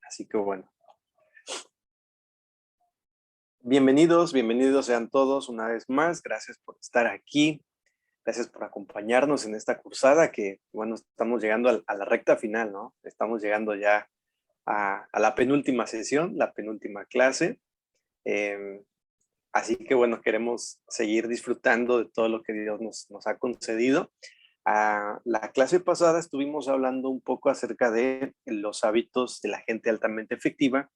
Así que bueno, bienvenidos sean todos una vez más. Gracias por estar aquí. Gracias por acompañarnos en esta cursada que, bueno, estamos llegando a la recta final, ¿no? Estamos llegando ya a la penúltima sesión, la penúltima clase. Así que, bueno, queremos seguir disfrutando de todo lo que Dios nos ha concedido. La clase pasada estuvimos hablando un poco acerca de los hábitos de la gente altamente efectiva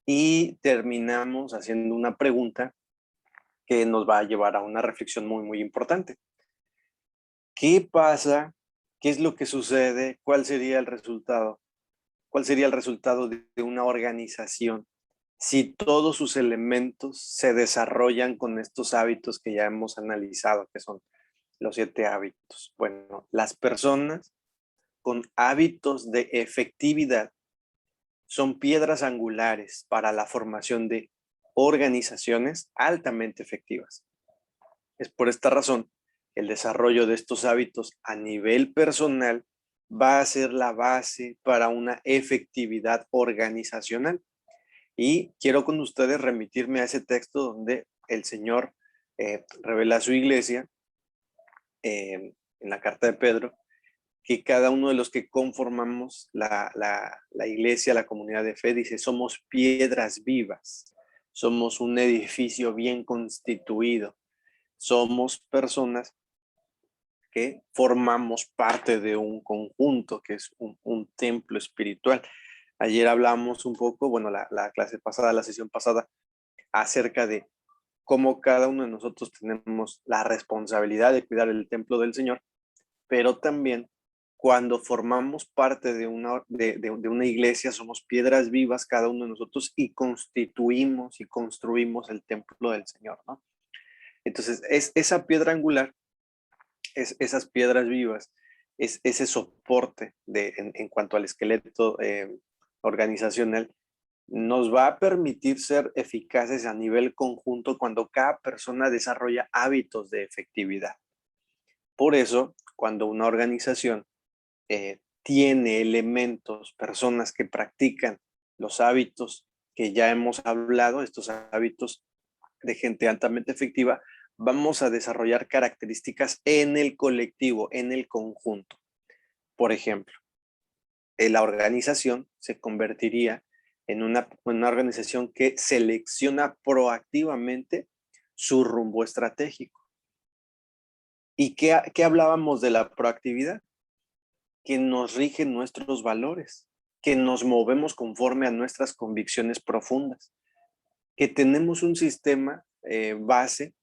y terminamos haciendo una pregunta que nos va a llevar a una reflexión muy, muy importante. ¿Qué pasa? ¿Qué es lo que sucede? ¿Cuál sería el resultado? ¿Cuál sería el resultado de una organización si todos sus elementos se desarrollan con estos hábitos que ya hemos analizado, que son los 7 hábitos? Bueno, las personas con hábitos de efectividad son piedras angulares para la formación de organizaciones altamente efectivas. Es por esta razón que el desarrollo de estos hábitos a nivel personal va a ser la base para una efectividad organizacional. Y quiero con ustedes remitirme a ese texto donde el Señor revela a su iglesia en la carta de Pedro, que cada uno de los que conformamos la iglesia, la comunidad de fe, dice, somos piedras vivas, somos un edificio bien constituido, somos personas que formamos parte de un conjunto, que es un templo espiritual. Ayer hablamos un poco, bueno, la clase pasada, la sesión pasada, acerca de cómo cada uno de nosotros tenemos la responsabilidad de cuidar el templo del Señor, pero también cuando formamos parte de una iglesia, somos piedras vivas cada uno de nosotros y constituimos y construimos el templo del Señor, ¿no? Entonces, es esa piedra angular, esas piedras vivas, es ese soporte en cuanto al esqueleto organizacional, nos va a permitir ser eficaces a nivel conjunto cuando cada persona desarrolla hábitos de efectividad. Por eso, cuando una organización tiene elementos, personas que practican los hábitos que ya hemos hablado, estos hábitos de gente altamente efectiva, vamos a desarrollar características en el colectivo, en el conjunto. Por ejemplo, la organización se convertiría en una organización que selecciona proactivamente su rumbo estratégico. ¿Y qué hablábamos de la proactividad? Que nos rigen nuestros valores, que nos movemos conforme a nuestras convicciones profundas, que tenemos un sistema base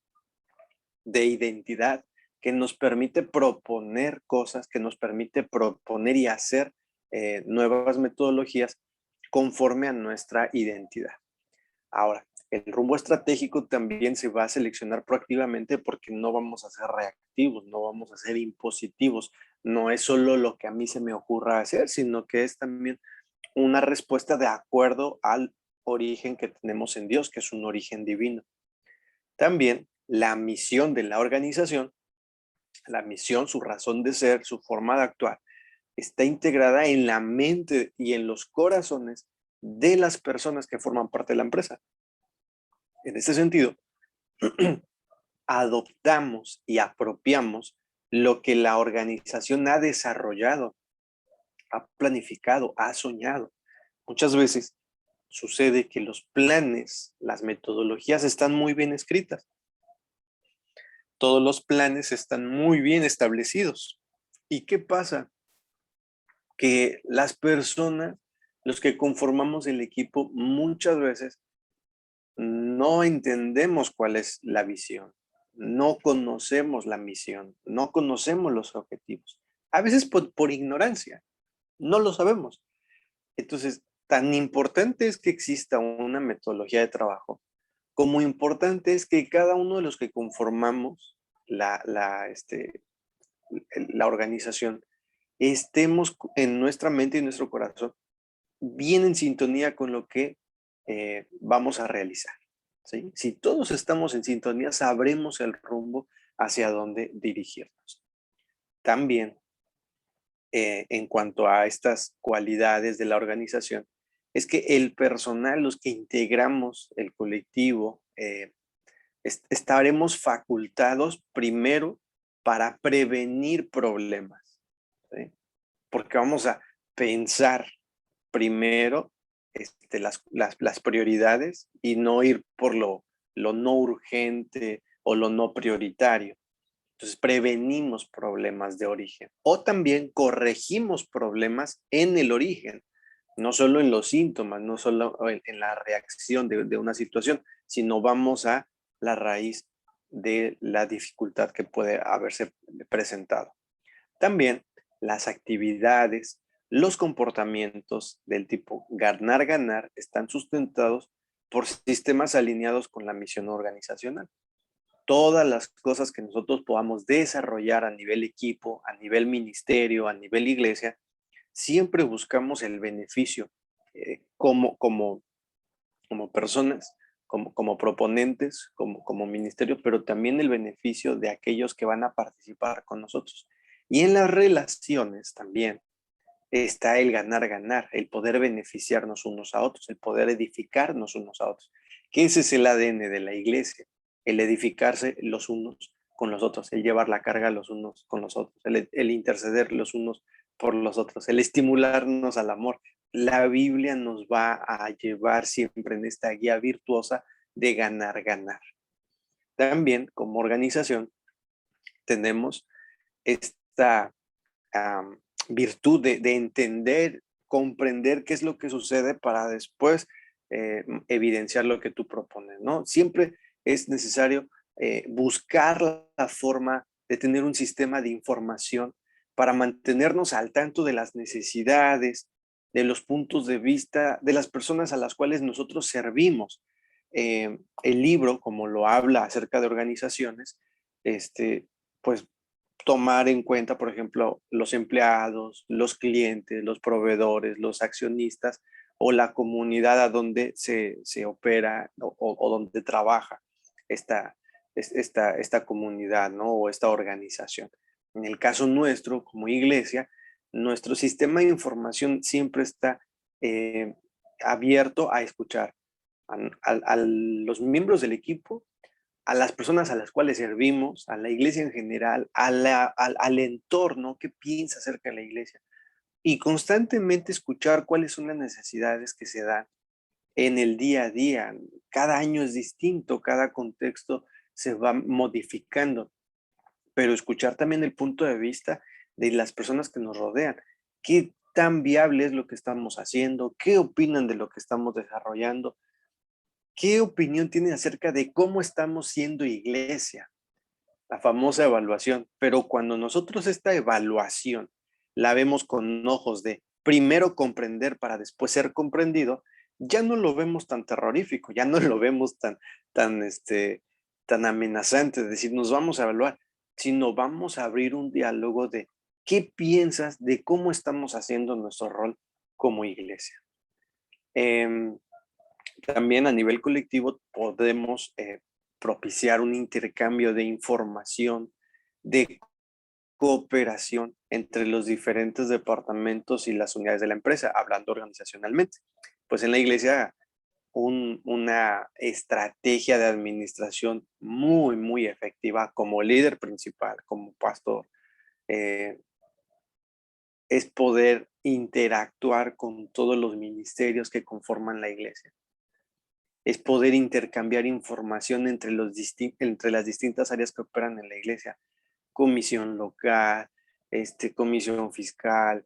de identidad que nos permite proponer cosas, que nos permite proponer y hacer nuevas metodologías conforme a nuestra identidad. Ahora, el rumbo estratégico también se va a seleccionar proactivamente porque no vamos a ser reactivos, no vamos a ser impositivos. No es solo lo que a mí se me ocurra hacer, sino que es también una respuesta de acuerdo al origen que tenemos en Dios, que es un origen divino. También la misión de la organización, la misión, su razón de ser, su forma de actuar, está integrada en la mente y en los corazones de las personas que forman parte de la empresa. En este sentido, adoptamos y apropiamos lo que la organización ha desarrollado, ha planificado, ha soñado. Muchas veces sucede que los planes, las metodologías están muy bien escritas. Todos los planes están muy bien establecidos. ¿Y qué pasa? Que las personas, los que conformamos el equipo, muchas veces no entendemos cuál es la visión, no conocemos la misión, no conocemos los objetivos. A veces por ignorancia, no lo sabemos. Entonces, tan importante es que exista una metodología de trabajo, como importante es que cada uno de los que conformamos la organización estemos en nuestra mente y nuestro corazón bien en sintonía con lo que vamos a realizar, ¿sí? Si todos estamos en sintonía, sabremos el rumbo hacia dónde dirigirnos. También, en cuanto a estas cualidades de la organización, es que el personal, los que integramos el colectivo, estaremos facultados primero para prevenir problemas, ¿sí? Porque vamos a pensar primero las prioridades y no ir por lo no urgente o lo no prioritario. Entonces prevenimos problemas de origen o también corregimos problemas en el origen, no solo en los síntomas, no solo en la reacción de una situación, sino vamos a la raíz de la dificultad que puede haberse presentado. También las actividades, los comportamientos del tipo ganar-ganar están sustentados por sistemas alineados con la misión organizacional. Todas las cosas que nosotros podamos desarrollar a nivel equipo, a nivel ministerio, a nivel iglesia, siempre buscamos el beneficio como personas, como proponentes, como ministerio, pero también el beneficio de aquellos que van a participar con nosotros. Y en las relaciones también está el ganar-ganar, el poder beneficiarnos unos a otros, el poder edificarnos unos a otros. Que ese es el ADN de la iglesia, el edificarse los unos con los otros, el llevar la carga los unos con los otros, el interceder los unos por los otros, el estimularnos al amor. La Biblia nos va a llevar siempre en esta guía virtuosa de ganar-ganar. También como organización tenemos esta virtud de entender, comprender qué es lo que sucede para después evidenciar lo que tú propones, ¿no? Siempre es necesario buscar la forma de tener un sistema de información para mantenernos al tanto de las necesidades, de los puntos de vista de las personas a las cuales nosotros servimos. El libro, como lo habla acerca de organizaciones, pues tomar en cuenta, por ejemplo, los empleados, los clientes, los proveedores, los accionistas o la comunidad a donde se opera o donde trabaja esta comunidad, ¿no? O esta organización. En el caso nuestro, como iglesia, nuestro sistema de información siempre está abierto a escuchar a los miembros del equipo, a las personas a las cuales servimos, a la iglesia en general, al entorno, qué piensa acerca de la iglesia, y constantemente escuchar cuáles son las necesidades que se dan en el día a día. Cada año es distinto, cada contexto se va modificando, pero escuchar también el punto de vista de las personas que nos rodean. ¿Qué tan viable es lo que estamos haciendo? ¿Qué opinan de lo que estamos desarrollando? ¿Qué opinión tienen acerca de cómo estamos siendo iglesia? La famosa evaluación. Pero cuando nosotros esta evaluación la vemos con ojos de primero comprender para después ser comprendido, ya no lo vemos tan terrorífico, ya no lo vemos tan amenazante, es decir, nos vamos a evaluar, sino vamos a abrir un diálogo de qué piensas de cómo estamos haciendo nuestro rol como iglesia. También a nivel colectivo podemos propiciar un intercambio de información, de cooperación entre los diferentes departamentos y las unidades de la empresa, hablando organizacionalmente. Pues en la iglesia una estrategia de administración muy, muy efectiva como líder principal, como pastor, eh, es poder interactuar con todos los ministerios que conforman la iglesia. Es poder intercambiar información entre las distintas áreas que operan en la iglesia. Comisión local, comisión fiscal,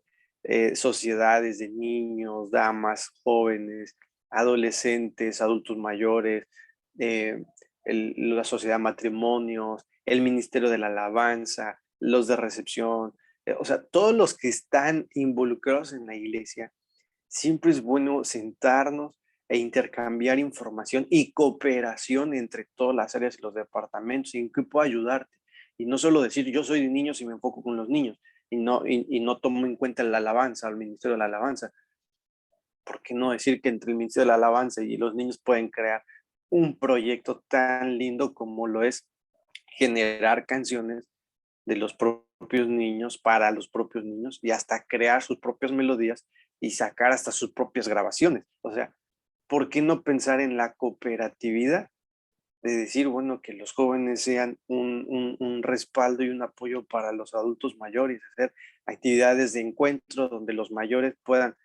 sociedades de niños, damas, jóvenes, adolescentes, adultos mayores, la sociedad de matrimonios, el ministerio de la alabanza, los de recepción, o sea, todos los que están involucrados en la iglesia. Siempre es bueno sentarnos e intercambiar información y cooperación entre todas las áreas y los departamentos y en qué puedo ayudarte. Y no solo decir yo soy de niños y me enfoco con los niños y no tomo en cuenta la alabanza, el ministerio de la alabanza. ¿Por qué no decir que entre el ministerio de la alabanza y los niños pueden crear un proyecto tan lindo como lo es generar canciones de los propios niños para los propios niños y hasta crear sus propias melodías y sacar hasta sus propias grabaciones. O sea, ¿por qué no pensar en la cooperatividad? De decir, bueno, que los jóvenes sean un respaldo y un apoyo para los adultos mayores, hacer actividades de encuentro donde los mayores puedan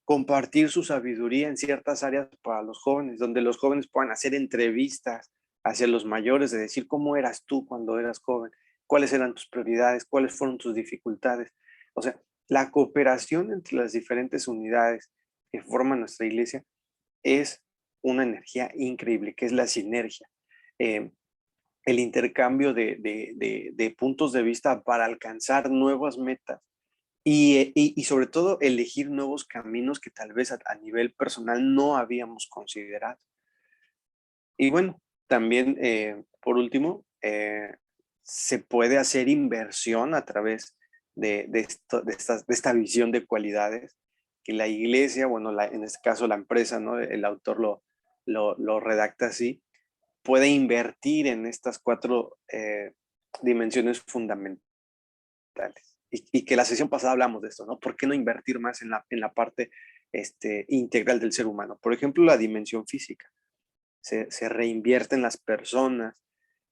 compartir su sabiduría en ciertas áreas para los jóvenes, donde los jóvenes puedan hacer entrevistas hacia los mayores, de decir cómo eras tú cuando eras joven, cuáles eran tus prioridades, cuáles fueron tus dificultades. O sea, la cooperación entre las diferentes unidades que forman nuestra iglesia es una energía increíble, que es la sinergia. Eh, el intercambio de puntos de vista para alcanzar nuevas metas y sobre todo elegir nuevos caminos que tal vez a nivel personal no habíamos considerado. Y bueno, también por último, se puede hacer inversión a través de esta visión de cualidades que la iglesia, bueno, en este caso la empresa, ¿no? El autor lo redacta así, puede invertir en estas 4 dimensiones fundamentales. Y que la sesión pasada hablamos de esto, ¿no? ¿Por qué no invertir más en la parte integral del ser humano? Por ejemplo, la dimensión física. Se reinvierte en las personas,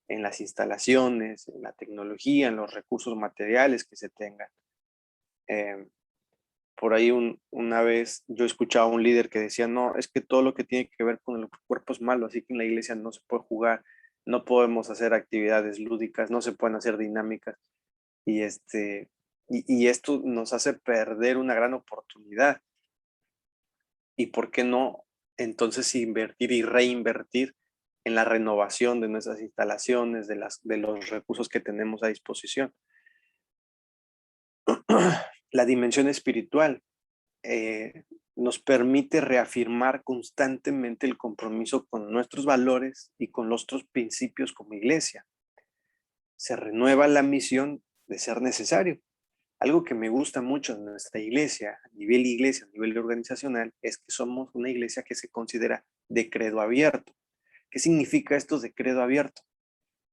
en las instalaciones, en la tecnología, en los recursos materiales que se tengan. Por ahí una vez yo escuchaba a un líder que decía, no, es que todo lo que tiene que ver con el cuerpo es malo, así que en la iglesia no se puede jugar, no podemos hacer actividades lúdicas, no se pueden hacer dinámicas. Y, y esto nos hace perder una gran oportunidad. ¿Y por qué no entonces invertir y reinvertir en la renovación de nuestras instalaciones, de los recursos que tenemos a disposición? La dimensión espiritual nos permite reafirmar constantemente el compromiso con nuestros valores y con los otros principios como iglesia. Se renueva la misión de ser necesario. Algo que me gusta mucho en nuestra iglesia, a nivel organizacional, es que somos una iglesia que se considera de credo abierto. ¿Qué significa esto de credo abierto?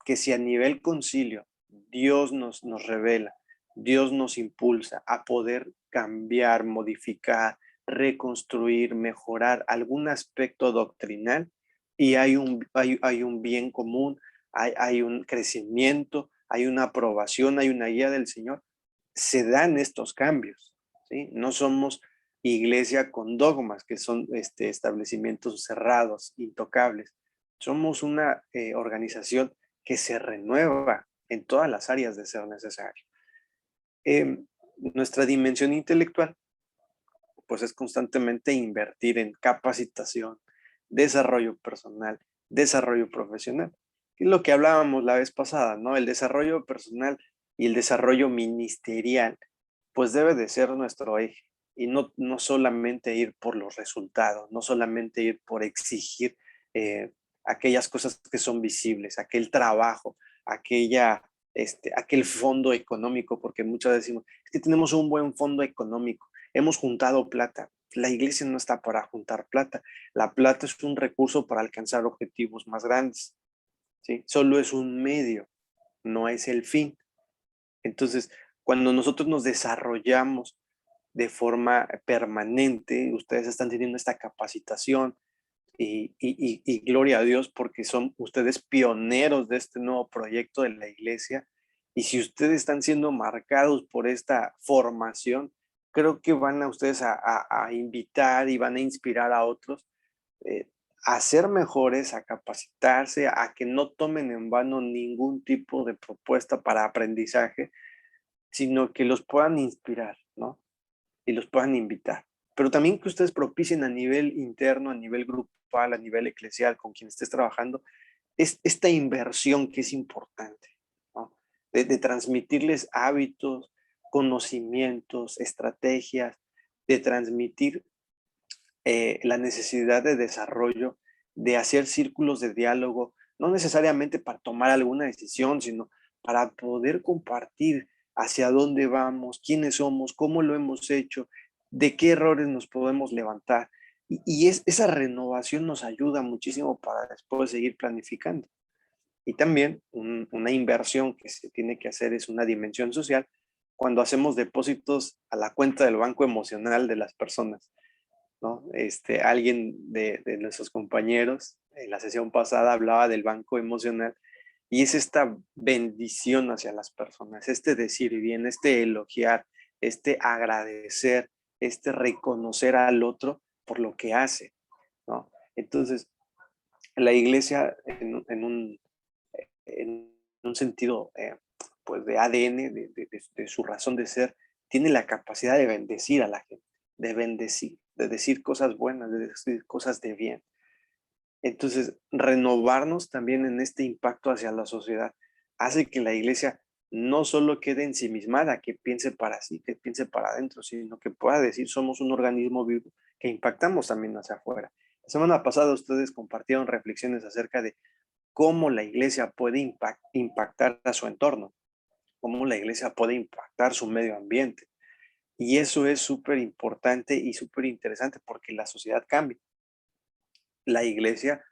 Que si a nivel concilio Dios nos revela, Dios nos impulsa a poder cambiar, modificar, reconstruir, mejorar algún aspecto doctrinal y hay un bien común, hay un crecimiento, hay una aprobación, hay una guía del Señor, se dan estos cambios, ¿sí? No somos iglesia con dogmas, que son establecimientos cerrados, intocables. Somos una organización que se renueva en todas las áreas de ser necesario. Nuestra dimensión intelectual, pues es constantemente invertir en capacitación, desarrollo personal, desarrollo profesional. Es lo que hablábamos la vez pasada, ¿no? El desarrollo personal y el desarrollo ministerial, pues debe de ser nuestro eje. Y no solamente ir por los resultados, no solamente ir por exigir aquellas cosas que son visibles, aquel trabajo, aquel fondo económico, porque muchas veces decimos, es que tenemos un buen fondo económico, hemos juntado plata. La iglesia no está para juntar plata. La plata es un recurso para alcanzar objetivos más grandes, ¿sí? Solo es un medio, no es el fin. Entonces, cuando nosotros nos desarrollamos de forma permanente, ustedes están teniendo esta capacitación y gloria a Dios porque son ustedes pioneros de este nuevo proyecto de la iglesia. Y si ustedes están siendo marcados por esta formación, creo que van a ustedes a invitar y van a inspirar a otros eh, a ser mejores, a capacitarse, a que no tomen en vano ningún tipo de propuesta para aprendizaje, sino que los puedan inspirar, ¿no? Y los puedan invitar. Pero también que ustedes propicien a nivel interno, a nivel grupal, a nivel eclesial, con quien estés trabajando, es esta inversión que es importante, ¿no? De transmitirles hábitos, conocimientos, estrategias, de transmitir la necesidad de desarrollo, de hacer círculos de diálogo, no necesariamente para tomar alguna decisión, sino para poder compartir hacia dónde vamos, quiénes somos, cómo lo hemos hecho, de qué errores nos podemos levantar. Esa renovación nos ayuda muchísimo para después seguir planificando. Y también una inversión que se tiene que hacer es una dimensión social cuando hacemos depósitos a la cuenta del banco emocional de las personas, ¿no? Alguien de nuestros compañeros en la sesión pasada hablaba del banco emocional y es esta bendición hacia las personas, este decir bien, este elogiar, este agradecer, este reconocer al otro por lo que hace, ¿no? Entonces, la iglesia en un sentido pues de ADN, de su razón de ser, tiene la capacidad de bendecir a la gente, de bendecir, de decir cosas buenas, de decir cosas de bien. Entonces, renovarnos también en este impacto hacia la sociedad hace que la iglesia no solo quede ensimismada, que piense para sí, que piense para adentro, sino que pueda decir somos un organismo vivo que impactamos también hacia afuera. La semana pasada ustedes compartieron reflexiones acerca de cómo la iglesia puede impactar a su entorno, cómo la iglesia puede impactar su medio ambiente. Y eso es súper importante y súper interesante porque la sociedad cambia. La iglesia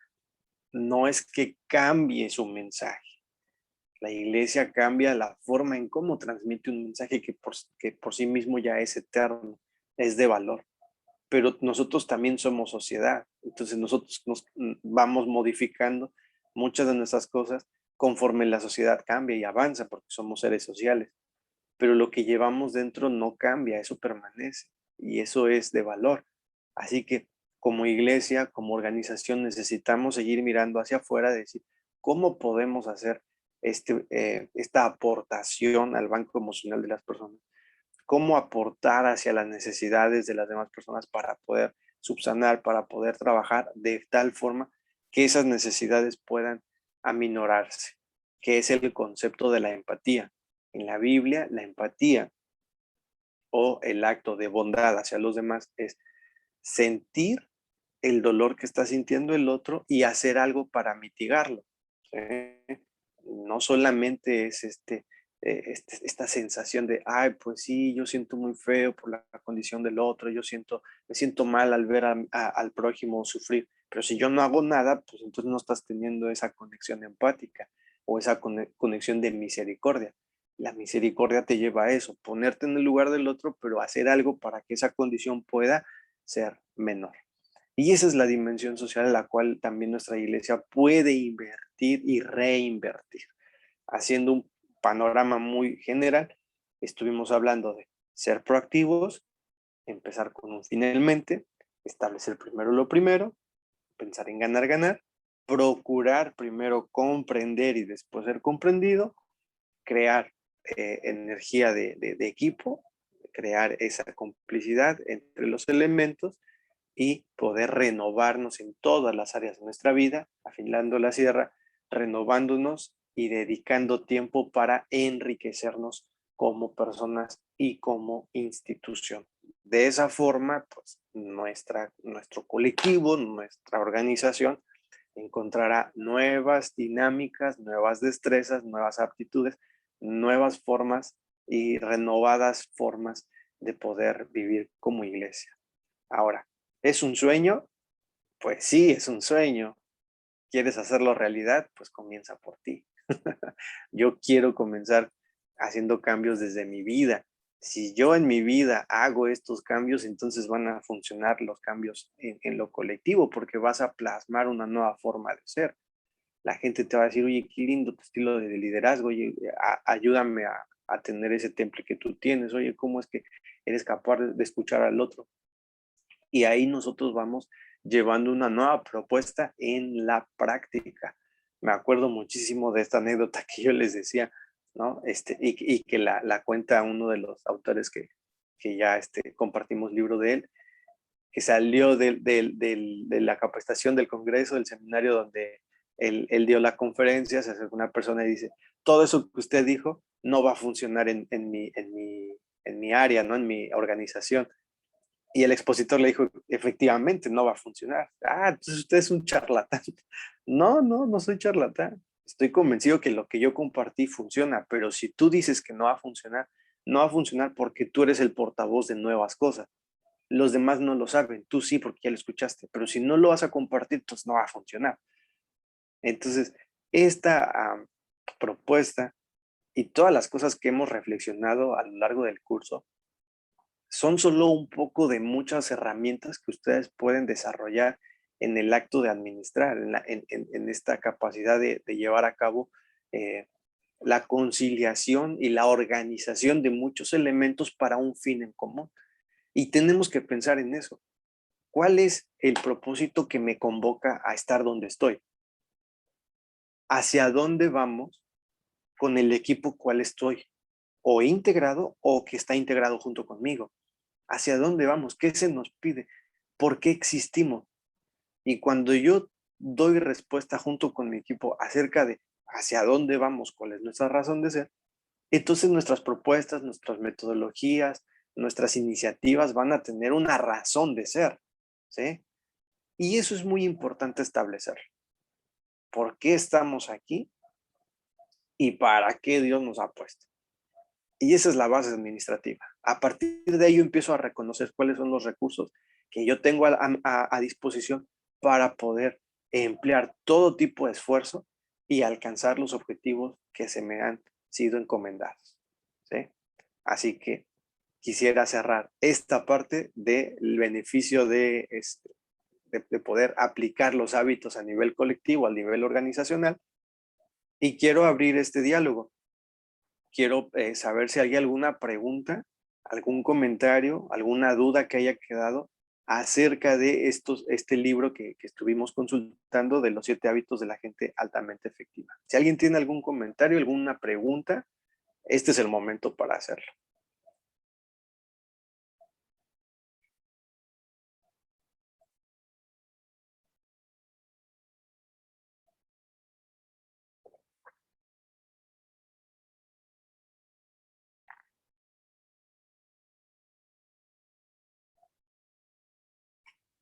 no es que cambie su mensaje. La iglesia cambia la forma en cómo transmite un mensaje que por sí mismo ya es eterno, es de valor. Pero nosotros también somos sociedad. Entonces nosotros nos vamos modificando muchas de nuestras cosas conforme la sociedad cambia y avanza porque somos seres sociales. Pero lo que llevamos dentro no cambia, eso permanece y eso es de valor. Así que como iglesia, como organización, necesitamos seguir mirando hacia afuera, decir, ¿cómo podemos hacer esta aportación al banco emocional de las personas? ¿Cómo aportar hacia las necesidades de las demás personas para poder subsanar, para poder trabajar de tal forma que esas necesidades puedan aminorarse? Que es el concepto de la empatía. En la Biblia, la empatía o el acto de bondad hacia los demás es sentir el dolor que está sintiendo el otro y hacer algo para mitigarlo. ¿Sí? No solamente es esta sensación de, ay, pues sí, yo siento muy feo por la condición del otro, me siento mal al ver al prójimo sufrir, pero si yo no hago nada, pues entonces no estás teniendo esa conexión empática o esa conexión de misericordia. La misericordia te lleva a eso, ponerte en el lugar del otro, pero hacer algo para que esa condición pueda ser menor. Y esa es la dimensión social en la cual también nuestra iglesia puede invertir y reinvertir. Haciendo un panorama muy general, estuvimos hablando de ser proactivos, empezar con un fin en mente, establecer primero lo primero, pensar en ganar, ganar, procurar primero comprender y después ser comprendido, crear energía de equipo, crear esa complicidad entre los elementos y poder renovarnos en todas las áreas de nuestra vida, afilando la sierra, renovándonos y dedicando tiempo para enriquecernos como personas y como institución. De esa forma, pues nuestro colectivo, nuestra organización encontrará nuevas dinámicas, nuevas destrezas, nuevas aptitudes, nuevas formas y renovadas formas de poder vivir como iglesia. Ahora, ¿es un sueño? Pues sí, es un sueño. ¿Quieres hacerlo realidad? Pues comienza por ti. Yo quiero comenzar haciendo cambios desde mi vida. Si yo en mi vida hago estos cambios, entonces van a funcionar los cambios en lo colectivo, porque vas a plasmar una nueva forma de ser. La gente te va a decir, oye, qué lindo tu estilo de liderazgo, oye, ayúdame a tener ese temple que tú tienes, oye, ¿cómo es que eres capaz de escuchar al otro? Y ahí nosotros vamos llevando una nueva propuesta en la práctica. Me acuerdo muchísimo de esta anécdota que yo les decía, ¿no? Y que la cuenta uno de los autores que ya compartimos libro de él, que salió de la capacitación del congreso, del seminario donde él dio la conferencia, se acerca una persona y dice, todo eso que usted dijo no va a funcionar en mi área, ¿no? En mi organización. Y el expositor le dijo, efectivamente, no va a funcionar. Ah, entonces usted es un charlatán. No, no, no soy charlatán. Estoy convencido que lo que yo compartí funciona, pero si tú dices que no va a funcionar, no va a funcionar porque tú eres el portavoz de nuevas cosas. Los demás no lo saben, tú sí porque ya lo escuchaste, pero si no lo vas a compartir, pues no va a funcionar. Entonces, esta propuesta Y todas las cosas que hemos reflexionado a lo largo del curso son solo un poco de muchas herramientas que ustedes pueden desarrollar en el acto de administrar, en esta capacidad de llevar a cabo la conciliación y la organización de muchos elementos para un fin en común. Y tenemos que pensar en eso. ¿Cuál es el propósito que me convoca a estar donde estoy? ¿Hacia dónde vamos con el equipo cual estoy? O integrado o que está integrado junto conmigo. ¿Hacia dónde vamos? ¿Qué se nos pide? ¿Por qué existimos? Y cuando yo doy respuesta junto con mi equipo acerca de hacia dónde vamos, cuál es nuestra razón de ser, entonces nuestras propuestas, nuestras metodologías, nuestras iniciativas van a tener una razón de ser, ¿sí? Y eso es muy importante establecer. ¿Por qué estamos aquí? ¿Y para qué Dios nos ha puesto? Y esa es la base administrativa. A partir de ello empiezo a reconocer cuáles son los recursos que yo tengo a disposición para poder emplear todo tipo de esfuerzo y alcanzar los objetivos que se me han sido encomendados, ¿sí? Así que quisiera cerrar esta parte del beneficio de poder aplicar los hábitos a nivel colectivo, a nivel organizacional, y quiero abrir este diálogo. Quiero saber si hay alguna pregunta, algún comentario, alguna duda que haya quedado acerca de este libro que estuvimos consultando de los 7 hábitos de la gente altamente efectiva. Si alguien tiene algún comentario, alguna pregunta, este es el momento para hacerlo.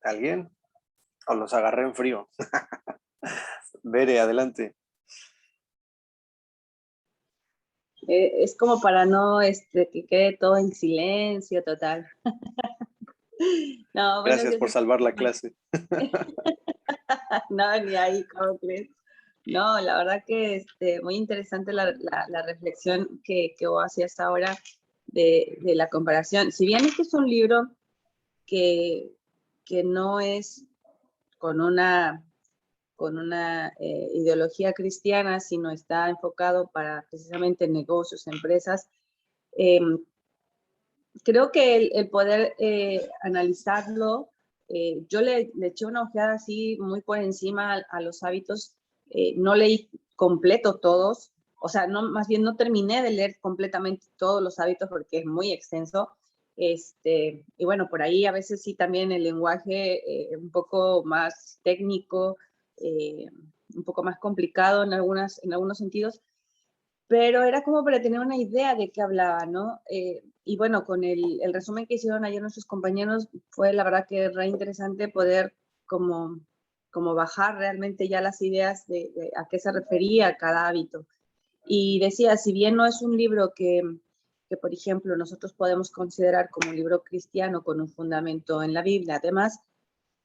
¿Alguien? O los agarré en frío. Bere, adelante. Es como para no que quede todo en silencio total. No, Gracias por salvar la clase. No, ni ahí, ¿cómo crees? No, la verdad que muy interesante la reflexión que vos hacías ahora de la comparación. Si bien este es un libro que no es con una ideología cristiana, sino está enfocado para precisamente negocios, empresas, creo que el poder analizarlo, yo le eché una ojeada así muy por encima a los hábitos, no leí completo todos, o sea, no, más bien no terminé de leer completamente todos los hábitos porque es muy extenso, y bueno, por ahí a veces sí también el lenguaje un poco más técnico, un poco más complicado en algunos sentidos, pero era como para tener una idea de qué hablaba, ¿no? Y bueno, con el resumen que hicieron ayer nuestros compañeros, fue la verdad que re interesante poder como bajar realmente ya las ideas de a qué se refería cada hábito. Y decía, si bien no es un libro que, por ejemplo, nosotros podemos considerar como un libro cristiano con un fundamento en la Biblia, además,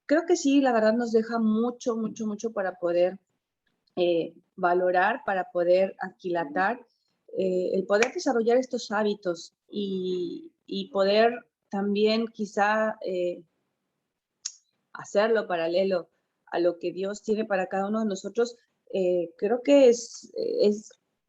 creo que sí, la verdad nos deja mucho, mucho, mucho para poder valorar, para poder aquilatar, el poder desarrollar estos hábitos y poder también quizá hacerlo paralelo a lo que Dios tiene para cada uno de nosotros, creo que es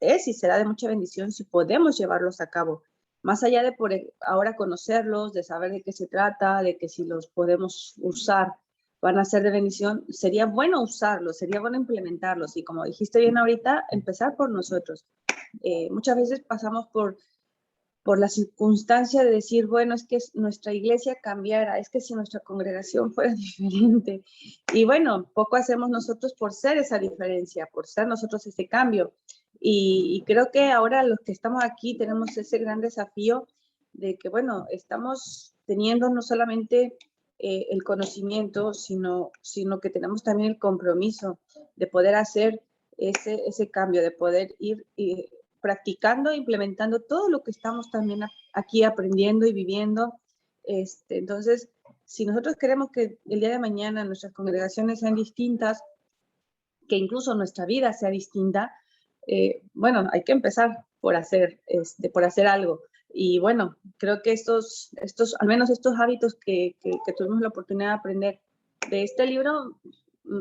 y será de mucha bendición si podemos llevarlos a cabo. Más allá de por ahora conocerlos, de saber de qué se trata, de que si los podemos usar van a ser de bendición, sería bueno usarlos, sería bueno implementarlos y como dijiste bien ahorita, empezar por nosotros. Muchas veces pasamos por la circunstancia de decir, bueno, es que nuestra iglesia cambiara, es que si nuestra congregación fuera diferente. Y bueno, poco hacemos nosotros por ser esa diferencia, por ser nosotros ese cambio. Y creo que ahora los que estamos aquí tenemos ese gran desafío de que, bueno, estamos teniendo no solamente el conocimiento, sino que tenemos también el compromiso de poder hacer ese cambio, de poder ir practicando, implementando todo lo que estamos también aquí aprendiendo y viviendo. Entonces, si nosotros queremos que el día de mañana nuestras congregaciones sean distintas, que incluso nuestra vida sea distinta, bueno, hay que empezar por hacer algo. Y bueno, creo que al menos estos hábitos que tuvimos la oportunidad de aprender de este libro,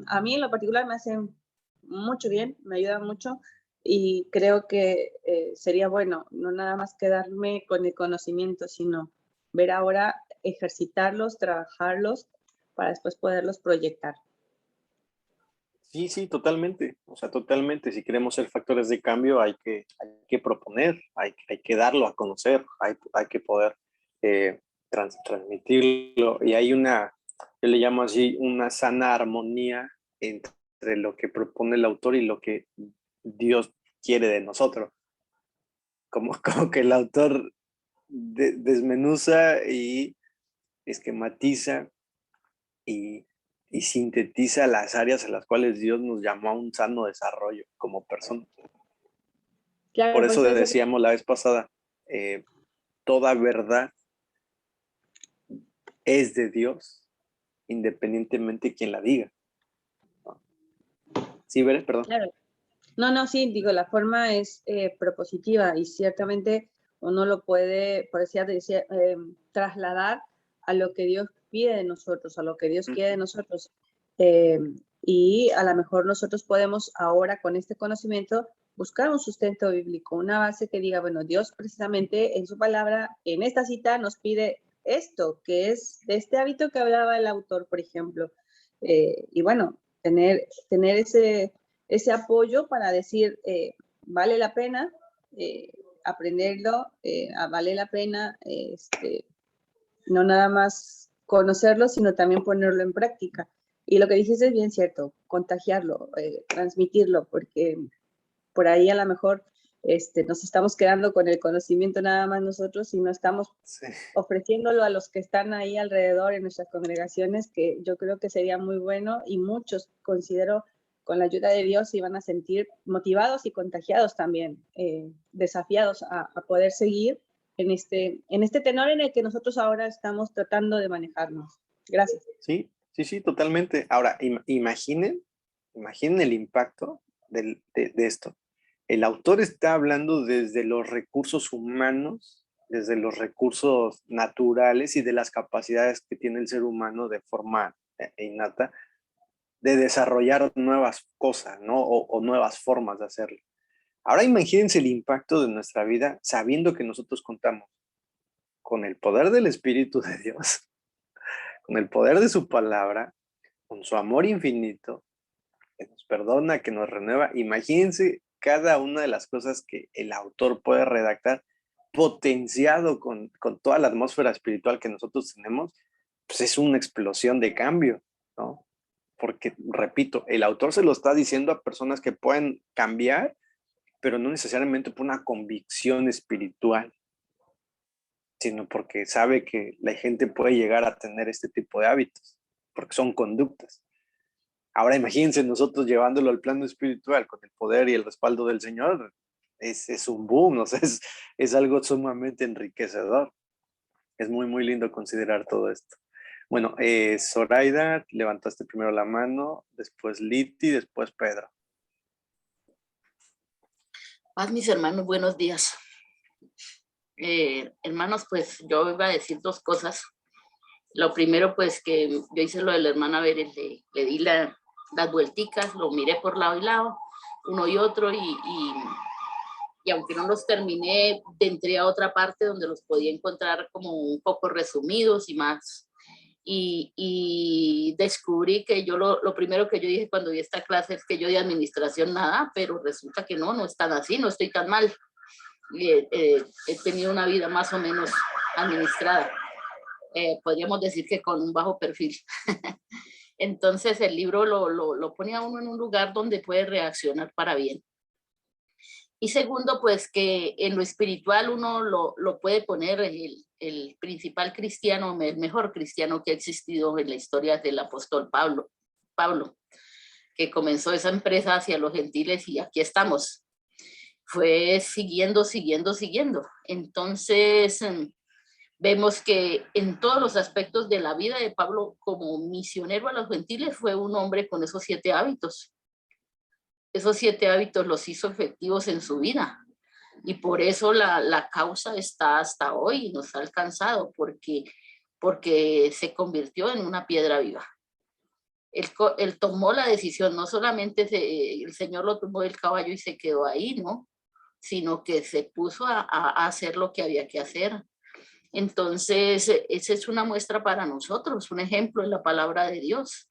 a mí en lo particular me hacen mucho bien, me ayudan mucho, y creo que sería bueno no nada más quedarme con el conocimiento, sino ver ahora, ejercitarlos, trabajarlos, para después poderlos proyectar. Sí, sí, totalmente. O sea, totalmente. Si queremos ser factores de cambio, hay que proponer, hay que darlo a conocer, hay que poder transmitirlo. Y hay yo le llamo así, una sana armonía entre lo que propone el autor y lo que Dios quiere de nosotros. Como que el autor desmenuza y esquematiza y, y sintetiza las áreas en las cuales Dios nos llamó a un sano desarrollo como persona. Claro, Por por eso eso decíamos la vez pasada, toda verdad es de Dios, independientemente de quien la diga. ¿Sí, Veres? Perdón. claro. No, sí, digo, la forma es propositiva, y ciertamente uno lo puede, por decir, trasladar a lo que Dios pide de nosotros, a lo que Dios quiere de nosotros. Eh, y a lo mejor nosotros podemos ahora, con este conocimiento, buscar un sustento bíblico, una base que diga, bueno, Dios precisamente en su palabra, en esta cita, nos pide esto, que es de este hábito que hablaba el autor, por ejemplo. Y bueno, tener ese apoyo para decir, vale la pena aprenderlo, vale la pena no nada más conocerlo, sino también ponerlo en práctica. Y lo que dijiste es bien cierto, contagiarlo, transmitirlo, porque por ahí a lo mejor nos estamos quedando con el conocimiento nada más nosotros y no estamos ofreciéndolo a los que están ahí alrededor en nuestras congregaciones, que yo creo que sería muy bueno, y muchos, considero, con la ayuda de Dios, se iban a sentir motivados y contagiados también, desafiados a poder seguir en este tenor en el que nosotros ahora estamos tratando de manejarnos. Gracias. Sí, sí, sí, totalmente. Ahora, imaginen el impacto de esto. El autor está hablando desde los recursos humanos, desde los recursos naturales y de las capacidades que tiene el ser humano de forma innata de desarrollar nuevas cosas, ¿no? O nuevas formas de hacerlo. Ahora imagínense el impacto de nuestra vida sabiendo que nosotros contamos con el poder del Espíritu de Dios, con el poder de su palabra, con su amor infinito, que nos perdona, que nos renueva. Imagínense cada una de las cosas que el autor puede redactar, potenciado con toda la atmósfera espiritual que nosotros tenemos, pues es una explosión de cambio, ¿no? Porque, repito, el autor se lo está diciendo a personas que pueden cambiar, pero no necesariamente por una convicción espiritual, sino porque sabe que la gente puede llegar a tener este tipo de hábitos, porque son conductas. Ahora imagínense nosotros llevándolo al plano espiritual con el poder y el respaldo del Señor, es un boom, o sea, es algo sumamente enriquecedor. Es muy, muy lindo considerar todo esto. Bueno, Zoraida, levantaste primero la mano, después Liti, después Pedro. Paz, mis hermanos, buenos días. Hermanos, pues yo iba a decir dos cosas. Lo primero, pues que yo hice lo de la hermana Veres, le di las vuelticas, lo miré por lado y lado, uno y otro, y aunque no los terminé, entré a otra parte donde los podía encontrar como un poco resumidos y más. Y descubrí que yo lo primero que yo dije cuando vi esta clase es que yo de administración nada, pero resulta que no es tan así, no estoy tan mal. He tenido una vida más o menos administrada. Podríamos decir que con un bajo perfil. Entonces el libro lo pone a uno en un lugar donde puede reaccionar para bien. Y segundo, pues que en lo espiritual uno lo puede poner el principal cristiano, el mejor cristiano que ha existido en la historia del apóstol Pablo, que comenzó esa empresa hacia los gentiles y aquí estamos. Fue siguiendo. Entonces, vemos que en todos los aspectos de la vida de Pablo como misionero a los gentiles fue un hombre con esos 7 hábitos. Esos 7 hábitos los hizo efectivos en su vida. Y por eso la causa está hasta hoy y nos ha alcanzado, porque se convirtió en una piedra viva. Él tomó la decisión, no solamente el Señor lo tomó del caballo y se quedó ahí, ¿no? Sino que se puso a hacer lo que había que hacer. Entonces, esa es una muestra para nosotros, un ejemplo en la palabra de Dios.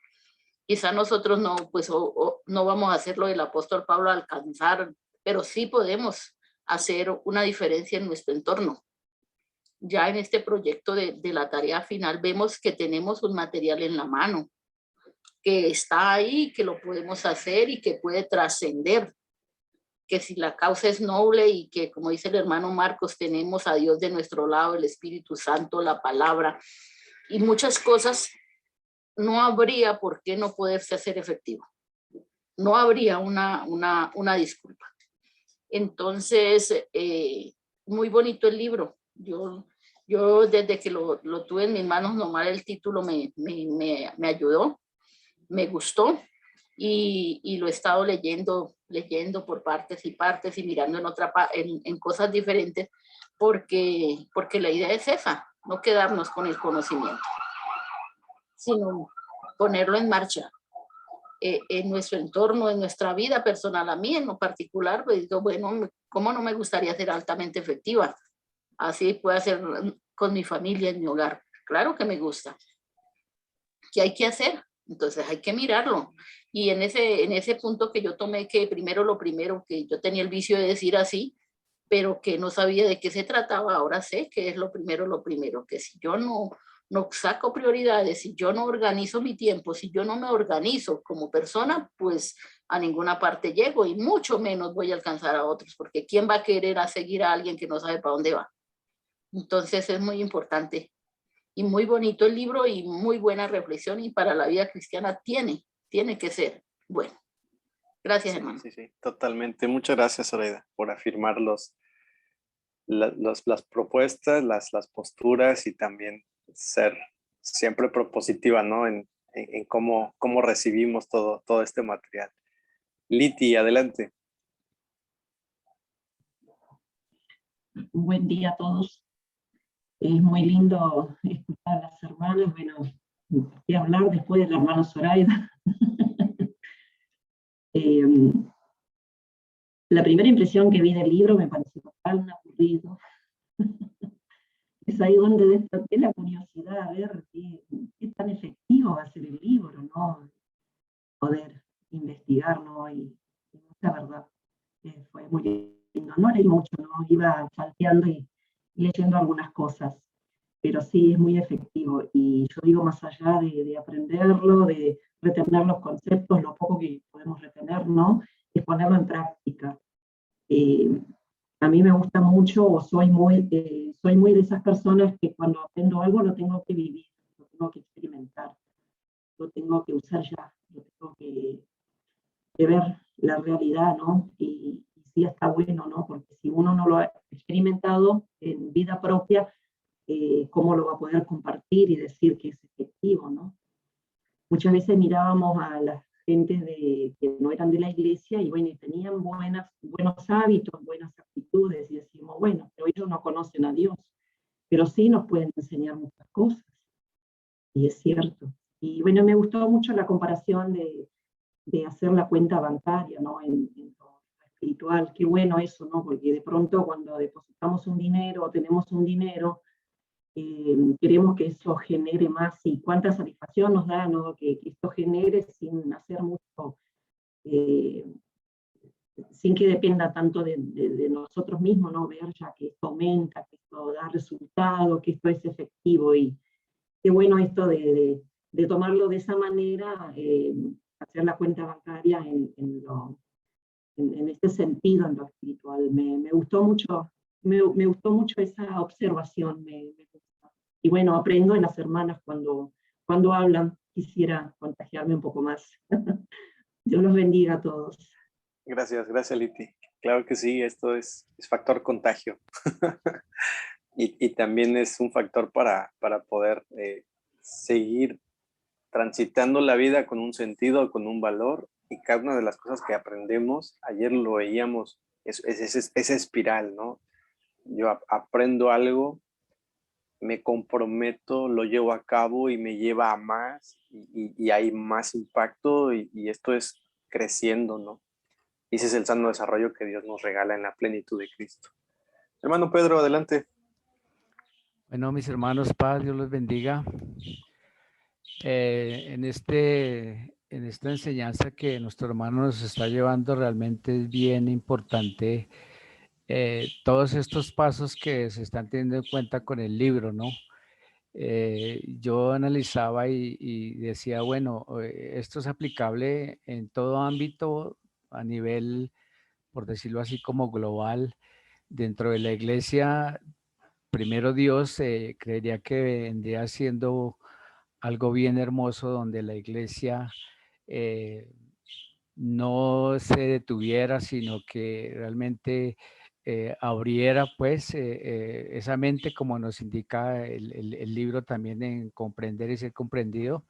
Quizá nosotros no, pues, no vamos a hacer lo del apóstol Pablo a alcanzar, pero sí podemos hacer una diferencia en nuestro entorno. Ya en este proyecto de la tarea final vemos que tenemos un material en la mano, que está ahí, que lo podemos hacer y que puede trascender, que si la causa es noble y que, como dice el hermano Marcos, tenemos a Dios de nuestro lado, el Espíritu Santo, la palabra y muchas cosas, no habría por qué no poderse hacer efectivo. No habría una disculpa. Entonces, muy bonito el libro. Yo desde que lo tuve en mis manos, nomás el título me ayudó, me gustó y lo he estado leyendo por partes y partes y mirando en cosas diferentes porque la idea es esa, no quedarnos con el conocimiento, sino ponerlo en marcha. En nuestro entorno, en nuestra vida personal, a mí en lo particular, pues digo, bueno, ¿cómo no me gustaría ser altamente efectiva? Así puedo hacer con mi familia, en mi hogar. Claro que me gusta. ¿Qué hay que hacer? Entonces hay que mirarlo. Y en ese punto que yo tomé, que lo primero, que yo tenía el vicio de decir así, pero que no sabía de qué se trataba, ahora sé que es lo primero, que si yo no saco prioridades, si yo no organizo mi tiempo, si yo no me organizo como persona, pues a ninguna parte llego y mucho menos voy a alcanzar a otros, porque ¿quién va a querer seguir a alguien que no sabe para dónde va? Entonces es muy importante y muy bonito el libro y muy buena reflexión y para la vida cristiana tiene que ser bueno. Gracias, hermano. Sí, totalmente. Muchas gracias, Zoraida, por afirmar las propuestas, las posturas y también ser siempre propositiva, ¿no? En cómo recibimos todo este material. Liti, adelante. Un buen día a todos. Es muy lindo escuchar a las hermanas. Bueno, voy a hablar después de la hermana Zoraida. La primera impresión que vi del libro me pareció tan aburrido. Es ahí donde desperté la curiosidad a ver qué tan efectivo va a ser el libro, ¿no? Poder investigar, ¿no? Y mucha verdad, fue muy lindo. No leí mucho, ¿no? Iba salteando y leyendo algunas cosas, pero sí es muy efectivo. Y yo digo, más allá de aprenderlo, de retener los conceptos, lo poco que podemos retener, ¿no? Es ponerlo en práctica. A mí me gusta mucho, o soy muy de esas personas que cuando aprendo algo lo tengo que vivir, lo tengo que experimentar, lo tengo que usar ya, lo tengo que ver la realidad, ¿no? Y sí está bueno, ¿no? Porque si uno no lo ha experimentado en vida propia, ¿cómo lo va a poder compartir y decir que es efectivo, ¿no? Muchas veces mirábamos a las gentes que no eran de la iglesia y bueno, y tenían buenos hábitos, buenas actitudes, y decimos, bueno, pero ellos no conocen a Dios, pero sí nos pueden enseñar muchas cosas, y es cierto. Y bueno, me gustó mucho la comparación de hacer la cuenta bancaria, ¿no? En lo espiritual, qué bueno eso, ¿no? Porque de pronto cuando depositamos un dinero o tenemos un dinero, queremos que eso genere más y cuánta satisfacción nos da, ¿no? Que esto genere sin hacer mucho, sin que dependa tanto de nosotros mismos, ¿no? Ver ya que esto aumenta, que esto da resultado, que esto es efectivo y qué bueno esto de tomarlo de esa manera, hacer la cuenta bancaria en este sentido, en lo espiritual. Me gustó mucho. Me gustó mucho esa observación, me gusta. Y bueno, aprendo de las hermanas cuando hablan, quisiera contagiarme un poco más. Dios los bendiga a todos. Gracias, Liti. Claro que sí, esto es factor contagio. y también es un factor para poder seguir transitando la vida con un sentido, con un valor, y cada una de las cosas que aprendemos, ayer lo veíamos esa espiral, ¿no? Yo aprendo algo, me comprometo, lo llevo a cabo y me lleva a más y hay más impacto y esto es creciendo, ¿no? Y ese es el sano desarrollo que Dios nos regala en la plenitud de Cristo. Hermano Pedro, adelante. Bueno, mis hermanos, paz, Dios los bendiga. En esta enseñanza que nuestro hermano nos está llevando, realmente es bien importante todos estos pasos que se están teniendo en cuenta con el libro, ¿no? Yo analizaba y decía, bueno, esto es aplicable en todo ámbito a nivel, por decirlo así, como global. Dentro de la iglesia, primero Dios, creería que vendría siendo algo bien hermoso donde la iglesia eh, no se detuviera, sino que realmente abriera pues esa mente, como nos indica el libro también, en comprender y ser comprendido,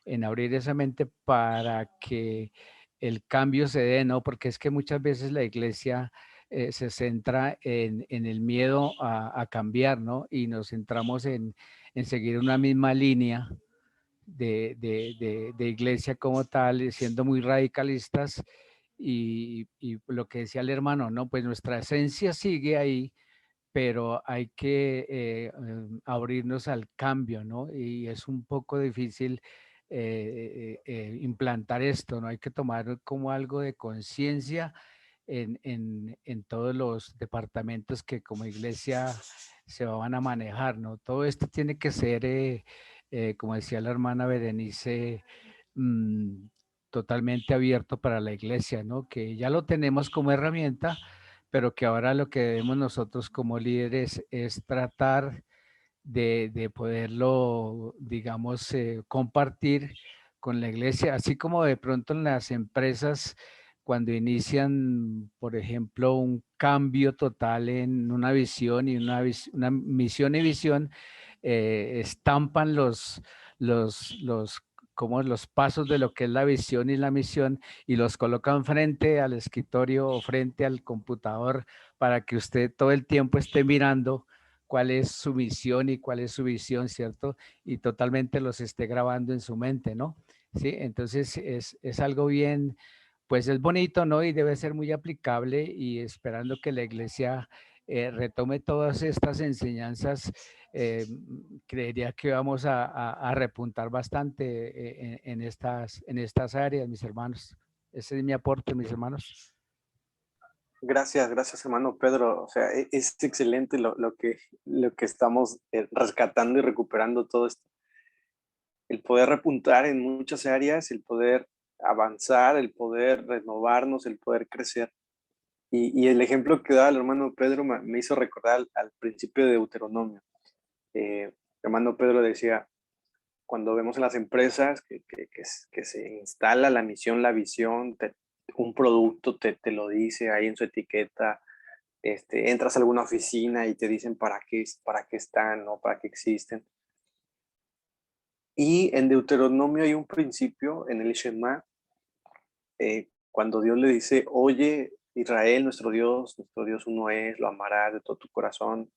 en abrir esa mente para que el cambio se dé, ¿no? Porque es que muchas veces la iglesia se centra en el miedo a cambiar, ¿no? Y nos centramos en seguir una misma línea de iglesia como tal, siendo muy radicalistas y lo que decía el hermano, ¿no? Pues nuestra esencia sigue ahí, pero hay que abrirnos al cambio, ¿no? Y es un poco difícil implantar esto, ¿no? Hay que tomar como algo de conciencia en todos los departamentos que como iglesia se van a manejar, ¿no? Todo esto tiene que ser, como decía la hermana Berenice, mm, totalmente abierto para la iglesia, ¿no? Que ya lo tenemos como herramienta, pero que ahora lo que debemos nosotros como líderes es tratar de poderlo, digamos, compartir con la iglesia, así como de pronto en las empresas cuando inician, por ejemplo, un cambio total en una visión y una misión y visión, estampan como los pasos de lo que es la visión y la misión y los colocan frente al escritorio o frente al computador para que usted todo el tiempo esté mirando cuál es su misión y cuál es su visión, ¿cierto? Y totalmente los esté grabando en su mente, ¿no? Sí, entonces es algo bien, pues es bonito, ¿no? Y debe ser muy aplicable y esperando que la iglesia retome todas estas enseñanzas, creería que vamos a repuntar bastante en estas áreas, mis hermanos. Ese es mi aporte, mis hermanos. Gracias, hermano Pedro. O sea, es excelente lo que estamos rescatando y recuperando todo esto. El poder repuntar en muchas áreas, el poder avanzar, el poder renovarnos, el poder crecer. Y el ejemplo que daba el hermano Pedro me hizo recordar al principio de Deuteronomio. El hermano Pedro decía, cuando vemos en las empresas que se instala la misión, la visión, un producto te lo dice ahí en su etiqueta, entras a alguna oficina y te dicen para qué están, ¿no? Para qué existen. Y en Deuteronomio hay un principio, en el Shema, cuando Dios le dice, oye, Israel, nuestro Dios uno es, lo amarás de todo tu corazón,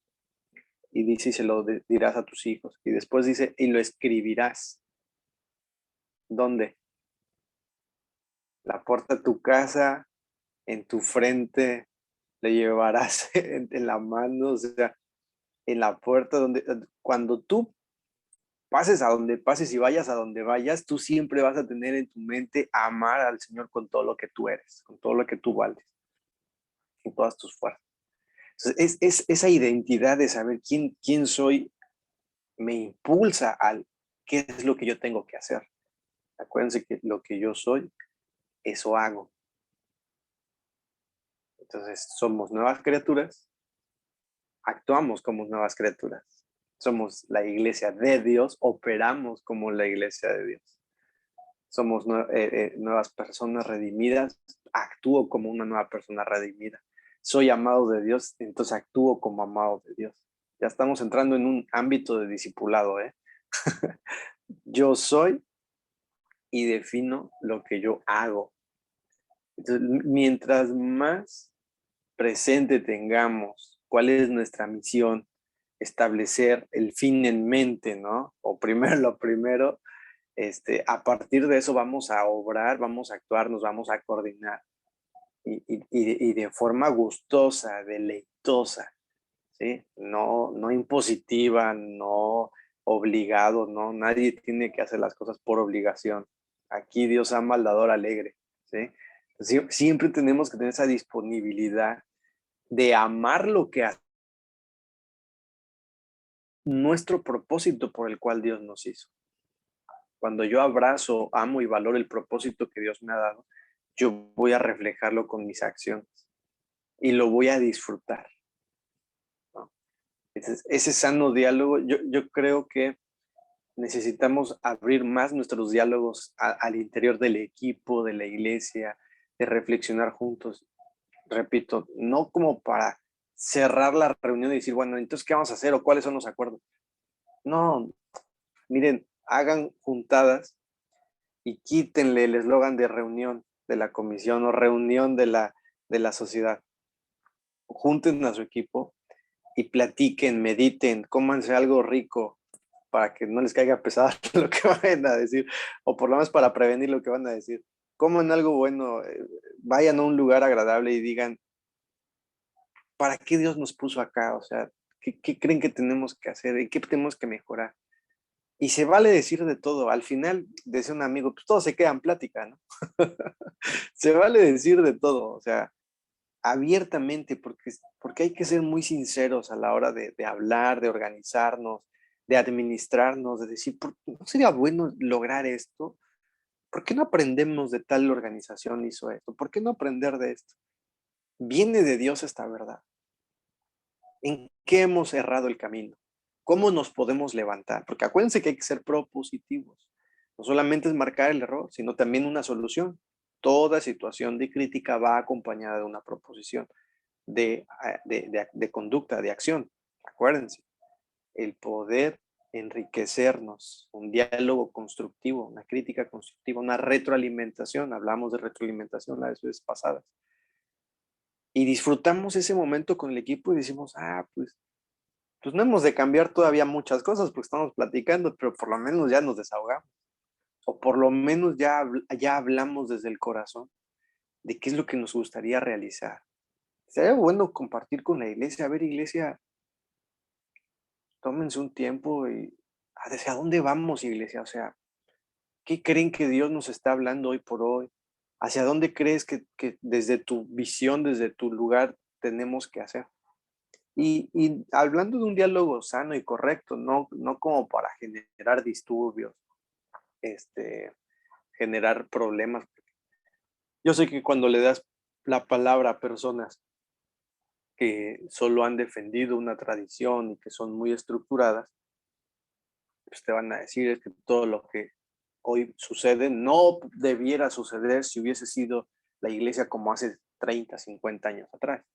y dice, y se lo dirás a tus hijos. Y después dice, y lo escribirás. ¿Dónde? La puerta de tu casa, en tu frente, le llevarás en la mano, o sea, en la puerta donde, cuando tú pases a donde pases y vayas a donde vayas, tú siempre vas a tener en tu mente amar al Señor con todo lo que tú eres, con todo lo que tú vales, con todas tus fuerzas. Entonces, es esa identidad de saber quién soy, me impulsa al qué es lo que yo tengo que hacer. Acuérdense que lo que yo soy, eso hago. Entonces, somos nuevas criaturas, actuamos como nuevas criaturas. Somos la iglesia de Dios, operamos como la iglesia de Dios. Somos nuevas personas redimidas, actúo como una nueva persona redimida. Soy amado de Dios, entonces actúo como amado de Dios. Ya estamos entrando en un ámbito de discipulado, ¿eh? Yo soy y defino lo que yo hago. Entonces, mientras más presente tengamos cuál es nuestra misión, establecer el fin en mente, ¿no? O primero lo primero, a partir de eso vamos a obrar, vamos a actuar, nos vamos a coordinar y de forma gustosa, deleitosa, ¿sí? No, no impositiva, no obligado, no, nadie tiene que hacer las cosas por obligación. Aquí Dios ama al dador alegre, ¿sí? Siempre tenemos que tener esa disponibilidad de amar lo que hace, nuestro propósito por el cual Dios nos hizo. Cuando yo abrazo, amo y valoro el propósito que Dios me ha dado, yo voy a reflejarlo con mis acciones y lo voy a disfrutar, ¿no? Ese sano diálogo, yo creo que necesitamos abrir más nuestros diálogos al interior del equipo, de la iglesia, de reflexionar juntos. Repito, no como para cerrar la reunión y decir, bueno, entonces, ¿qué vamos a hacer o cuáles son los acuerdos? No, miren, hagan juntadas y quítenle el eslogan de reunión de la comisión o reunión de la sociedad. Junten a su equipo y platiquen, mediten, cómanse algo rico para que no les caiga pesado lo que vayan a decir, o por lo menos para prevenir lo que van a decir. Coman algo bueno, vayan a un lugar agradable y digan, ¿para qué Dios nos puso acá? O sea, ¿qué creen que tenemos que hacer? ¿En qué tenemos que mejorar? Y se vale decir de todo. Al final, decía un amigo, pues todo se queda en plática, ¿no? Se vale decir de todo, o sea, abiertamente, porque hay que ser muy sinceros a la hora de hablar, de organizarnos, de administrarnos, de decir, ¿no sería bueno lograr esto? ¿Por qué no aprendemos de tal organización hizo esto? ¿Por qué no aprender de esto? Viene de Dios esta verdad. ¿En qué hemos errado el camino? ¿Cómo nos podemos levantar? Porque acuérdense que hay que ser propositivos. No solamente es marcar el error, sino también una solución. Toda situación de crítica va acompañada de una proposición de conducta, de acción. Acuérdense, el poder enriquecernos, un diálogo constructivo, una crítica constructiva, una retroalimentación. Hablamos de retroalimentación las veces pasadas. Y disfrutamos ese momento con el equipo y decimos, pues no hemos de cambiar todavía muchas cosas porque estamos platicando, pero por lo menos ya nos desahogamos. O por lo menos ya hablamos desde el corazón de qué es lo que nos gustaría realizar. Sería bueno compartir con la iglesia. A ver, iglesia, tómense un tiempo y ¿hacia dónde vamos, iglesia? O sea, ¿qué creen que Dios nos está hablando hoy por hoy? ¿Hacia dónde crees que desde tu visión, desde tu lugar, tenemos que hacer? Y hablando de un diálogo sano y correcto, no como para generar disturbios, generar problemas. Yo sé que cuando le das la palabra a personas que solo han defendido una tradición y que son muy estructuradas, pues te van a decir es que todo lo que hoy sucede no debiera suceder si hubiese sido la iglesia como hace 30, 50 años atrás.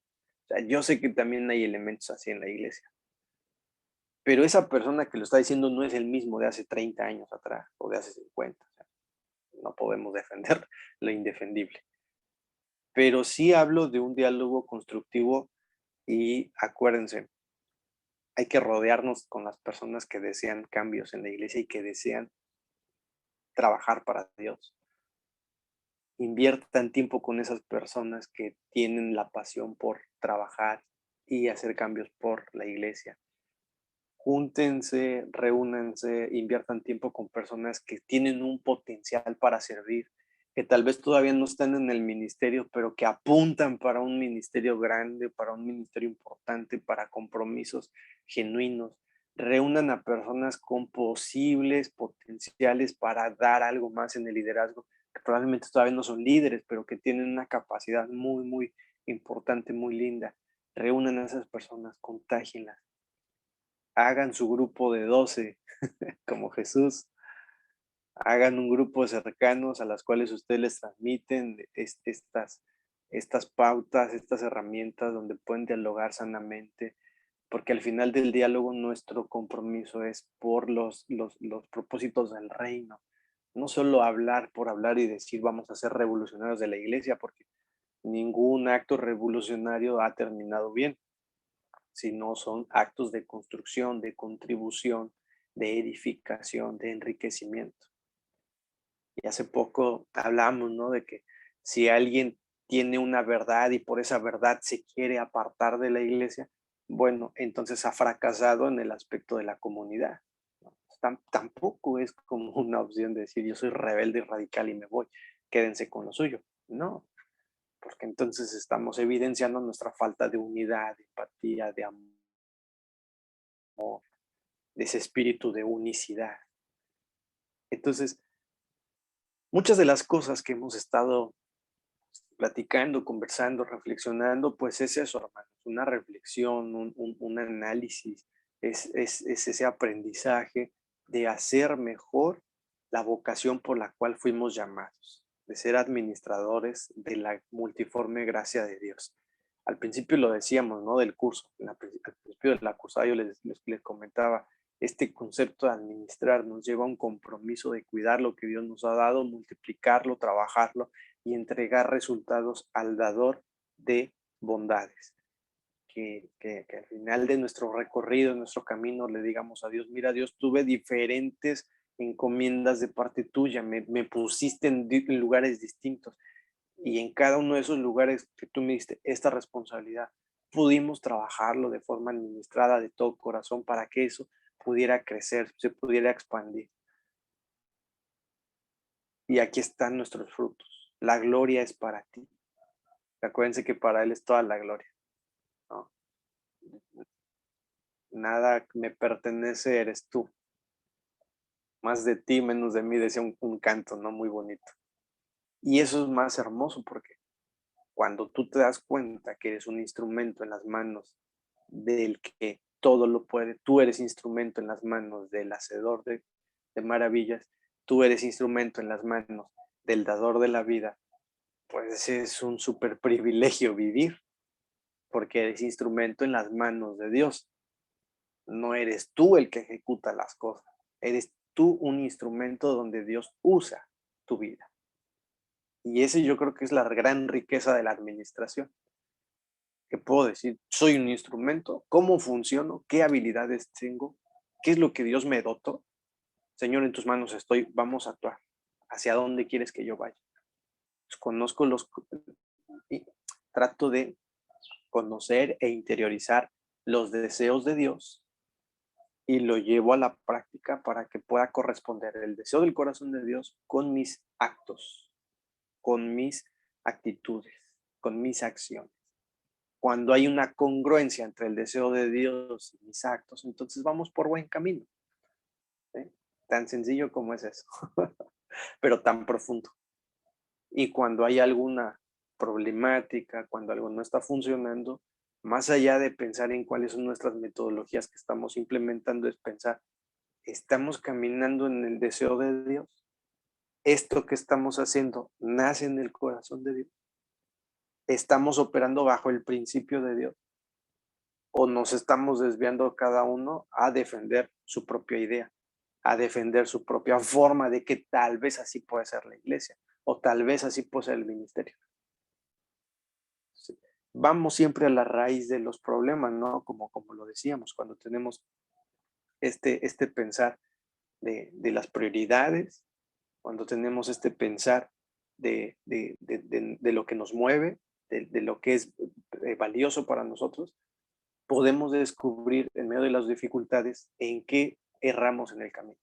O sea, yo sé que también hay elementos así en la iglesia, pero esa persona que lo está diciendo no es el mismo de hace 30 años atrás o de hace 50. O sea, no podemos defender lo indefendible. Pero sí hablo de un diálogo constructivo y acuérdense, hay que rodearnos con las personas que desean cambios en la iglesia y que desean trabajar para Dios. Inviertan tiempo con esas personas que tienen la pasión por trabajar y hacer cambios por la iglesia. Júntense, reúnanse, inviertan tiempo con personas que tienen un potencial para servir, que tal vez todavía no están en el ministerio, pero que apuntan para un ministerio grande, para un ministerio importante, para compromisos genuinos. Reúnan a personas con posibles potenciales para dar algo más en el liderazgo, que probablemente todavía no son líderes, pero que tienen una capacidad muy, muy importante, muy linda. Reúnan a esas personas, contágienlas. Hagan su grupo de 12, como Jesús. Hagan un grupo de cercanos a las cuales ustedes les transmiten estas pautas, estas herramientas donde pueden dialogar sanamente, porque al final del diálogo nuestro compromiso es por los propósitos del reino. No solo hablar por hablar y decir vamos a ser revolucionarios de la iglesia, porque ningún acto revolucionario ha terminado bien, sino son actos de construcción, de contribución, de edificación, de enriquecimiento. Y hace poco hablamos, ¿no? De que si alguien tiene una verdad y por esa verdad se quiere apartar de la iglesia, bueno, entonces ha fracasado en el aspecto de la comunidad, ¿no? Tampoco es como una opción de decir yo soy rebelde y radical y me voy, quédense con lo suyo. No, porque entonces estamos evidenciando nuestra falta de unidad, de empatía, de amor, de ese espíritu de unicidad. Entonces, muchas de las cosas que hemos estado platicando, conversando, reflexionando, pues es eso, hermanos, una reflexión, un análisis, es ese aprendizaje de hacer mejor la vocación por la cual fuimos llamados, de ser administradores de la multiforme gracia de Dios. Al principio lo decíamos, ¿no? Del curso, al principio de la cursada yo les comentaba, este concepto de administrar nos lleva a un compromiso de cuidar lo que Dios nos ha dado, multiplicarlo, trabajarlo y entregar resultados al dador de bondades. Que al final de nuestro recorrido, nuestro camino, le digamos a Dios, mira Dios, tuve diferentes encomiendas de parte tuya, me pusiste en lugares distintos y en cada uno de esos lugares que tú me diste esta responsabilidad, pudimos trabajarlo de forma administrada de todo corazón para que eso pudiera crecer, se pudiera expandir. Y aquí están nuestros frutos. La gloria es para ti. Acuérdense que para Él es toda la gloria, ¿no? Nada me pertenece, eres tú. Más de ti, menos de mí, decía un canto, ¿no? Muy bonito. Y eso es más hermoso porque cuando tú te das cuenta que eres un instrumento en las manos del que todo lo puede, tú eres instrumento en las manos del hacedor de maravillas, tú eres instrumento en las manos del dador de la vida, pues es un súper privilegio vivir, porque eres instrumento en las manos de Dios. No eres tú el que ejecuta las cosas, eres tú un instrumento donde Dios usa tu vida. Y ese yo creo que es la gran riqueza de la administración. Que puedo decir, soy un instrumento, cómo funciono, qué habilidades tengo, qué es lo que Dios me dotó. Señor, en tus manos estoy, vamos a actuar. ¿Hacia dónde quieres que yo vaya? Pues conozco y trato de conocer e interiorizar los deseos de Dios y lo llevo a la práctica para que pueda corresponder el deseo del corazón de Dios con mis actos, con mis actitudes, con mis acciones. Cuando hay una congruencia entre el deseo de Dios y mis actos, entonces vamos por buen camino. ¿Sí? Tan sencillo como es eso, pero tan profundo. Y cuando hay alguna problemática, cuando algo no está funcionando, más allá de pensar en cuáles son nuestras metodologías que estamos implementando, es pensar, ¿estamos caminando en el deseo de Dios? ¿Esto que estamos haciendo nace en el corazón de Dios? ¿Estamos operando bajo el principio de Dios? ¿O nos estamos desviando cada uno a defender su propia idea, a defender su propia forma de que tal vez así puede ser la iglesia o tal vez así puede ser el ministerio? Sí. Vamos siempre a la raíz de los problemas, ¿no? Como lo decíamos, cuando tenemos este pensar de las prioridades, cuando tenemos este pensar de lo que nos mueve, de lo que es valioso para nosotros, podemos descubrir en medio de las dificultades en qué erramos en el camino.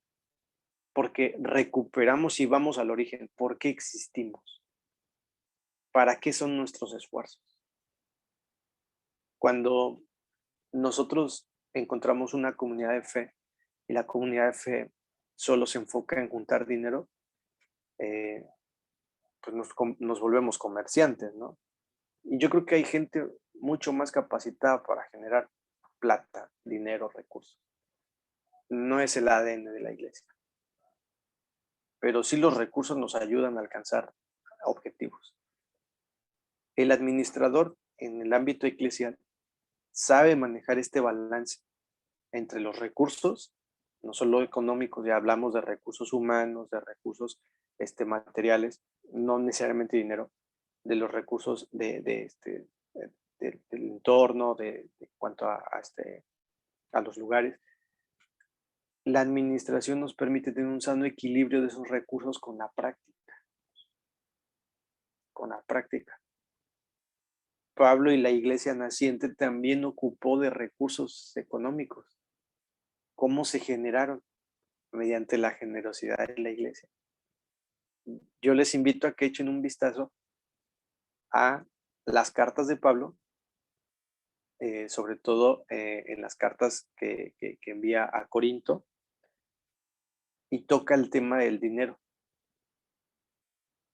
Porque recuperamos y vamos al origen. ¿Por qué existimos? ¿Para qué son nuestros esfuerzos? Cuando nosotros encontramos una comunidad de fe y la comunidad de fe solo se enfoca en juntar dinero, pues nos volvemos comerciantes, ¿no? Y yo creo que hay gente mucho más capacitada para generar plata, dinero, recursos. No es el ADN de la iglesia, pero sí los recursos nos ayudan a alcanzar objetivos. El administrador en el ámbito eclesial sabe manejar este balance entre los recursos, no solo económicos, ya hablamos de recursos humanos, de recursos materiales, no necesariamente dinero, los recursos del entorno, de cuanto a los lugares. La administración nos permite tener un sano equilibrio de esos recursos con la práctica. Con la práctica. Pablo y la iglesia naciente también ocupó de recursos económicos. ¿Cómo se generaron? Mediante la generosidad de la iglesia. Yo les invito a que echen un vistazo a las cartas de Pablo, sobre todo en las cartas que envía a Corinto, y toca el tema del dinero.